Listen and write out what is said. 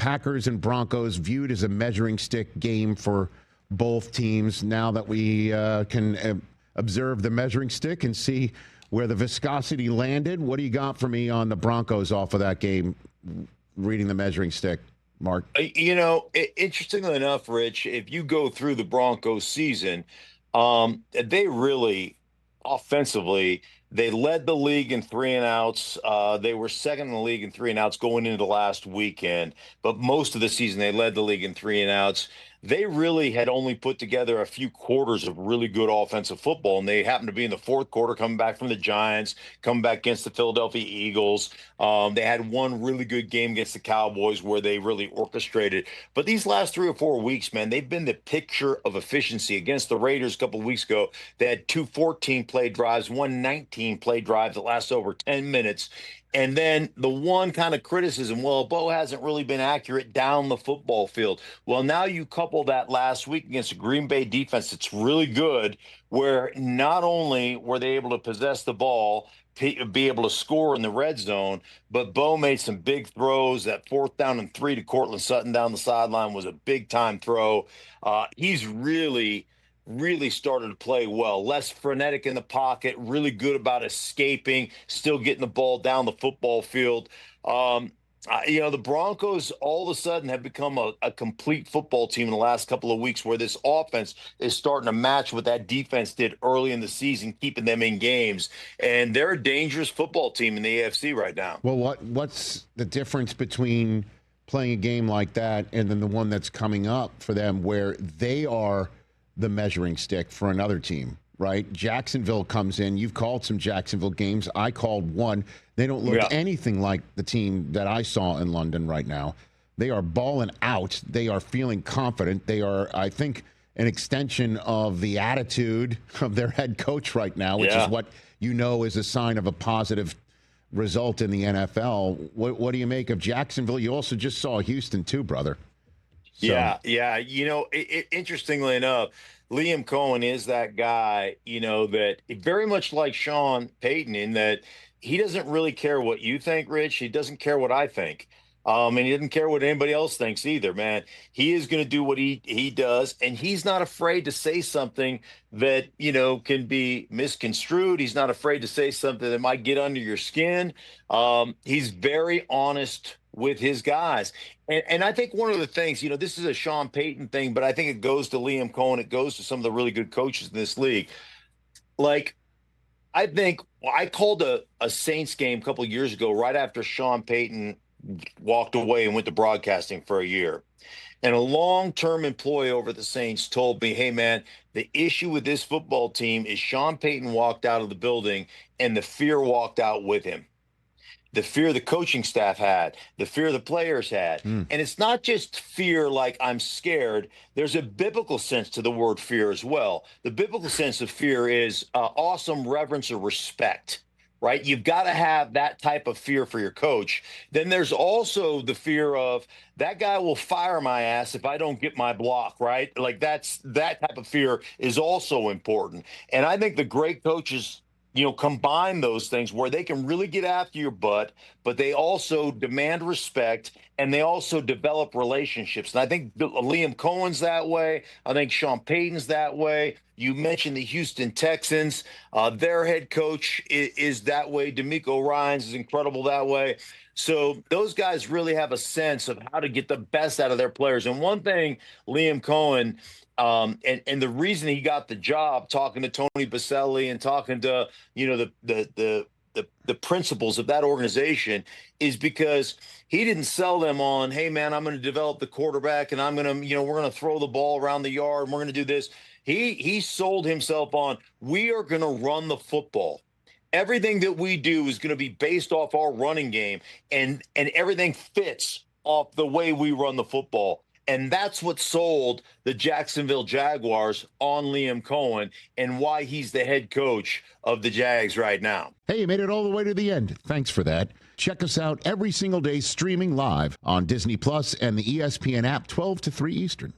Packers and Broncos viewed as a measuring stick game for both teams. Now that we can observe the measuring stick and see where the viscosity landed, what do you got for me on the Broncos off of that game, reading the measuring stick, Mark? Interestingly enough, Rich, if you go through the Broncos season, they really, offensively, they led the league in 3-and-outs. They were second in the league in 3-and-outs going into the last weekend. But most of the season, they led the league in 3-and-outs. They really had only put together a few quarters of really good offensive football, and they happened to be in the fourth quarter coming back from the Giants, coming back against the Philadelphia Eagles. They had one really good game against the Cowboys where they really orchestrated. But these last 3 or 4 weeks, man, they've been the picture of efficiency. Against the Raiders a couple of weeks ago, they had 2 14-play drives, 1 19-play drive that lasted over 10 minutes. And then the one kind of criticism, well, Bo hasn't really been accurate down the football field. Well, now you couple that last week against a Green Bay defense that's really good, where not only were they able to possess the ball, be able to score in the red zone, but Bo made some big throws. That 4th down and 3 to Cortland Sutton down the sideline was a big-time throw. He's really started to play well, less frenetic in the pocket, really good about escaping, still getting the ball down the football field. The Broncos all of a sudden have become a complete football team in the last couple of weeks, where this offense is starting to match what that defense did early in the season, keeping them in games. And they're a dangerous football team in the AFC right now. Well, what's the difference between playing a game like that and then the one that's coming up for them where they are the measuring stick for another team, right? Jacksonville comes in. You've called some Jacksonville games. I called one. They don't look anything like the team that I saw in London right now. They are balling out. They are feeling confident. They are, I think, an extension of the attitude of their head coach right now, which is what you know is a sign of a positive result in the NFL. What do you make of Jacksonville? You also just saw Houston too, brother. So. Yeah. Interestingly enough, Liam Cohen is that guy, that very much like Sean Payton, in that he doesn't really care what you think, Rich. He doesn't care what I think. And he doesn't care what anybody else thinks either, man. He is going to do what he does, and he's not afraid to say something that, can be misconstrued. He's not afraid to say something that might get under your skin. He's very honest with his guys. And I think one of the things, this is a Sean Payton thing, but I think it goes to Liam Cohen. It goes to some of the really good coaches in this league. Like, I think I called a Saints game a couple of years ago, right after Sean Payton walked away and went to broadcasting for a year. And a long-term employee over at the Saints told me, hey, man, the issue with this football team is Sean Payton walked out of the building and the fear walked out with him. The fear the coaching staff had, the fear the players had. And it's not just fear like I'm scared. There's a biblical sense to the word fear as well. The biblical sense of fear is awesome reverence or respect, right? You've got to have that type of fear for your coach. Then there's also the fear of that guy will fire my ass if I don't get my block, right? Like that type of fear is also important. And I think the great coaches combine those things where they can really get after your butt, but they also demand respect and they also develop relationships. And I think Liam Cohen's that way. I think Sean Payton's that way. You mentioned the Houston Texans. Their head coach is that way. DeMeco Ryans is incredible that way. So those guys really have a sense of how to get the best out of their players. And one thing Liam Cohen and the reason he got the job, talking to Tony Baselli and talking to, the principles of that organization, is because he didn't sell them on, hey, man, I'm going to develop the quarterback and I'm going to, we're going to throw the ball around the yard and we're going to do this. He sold himself on, we are going to run the football. Everything that we do is going to be based off our running game, and everything fits off the way we run the football. And that's what sold the Jacksonville Jaguars on Liam Cohen and why he's the head coach of the Jags right now. Hey, you made it all the way to the end. Thanks for that. Check us out every single day streaming live on Disney Plus and the ESPN app 12 to 3 Eastern.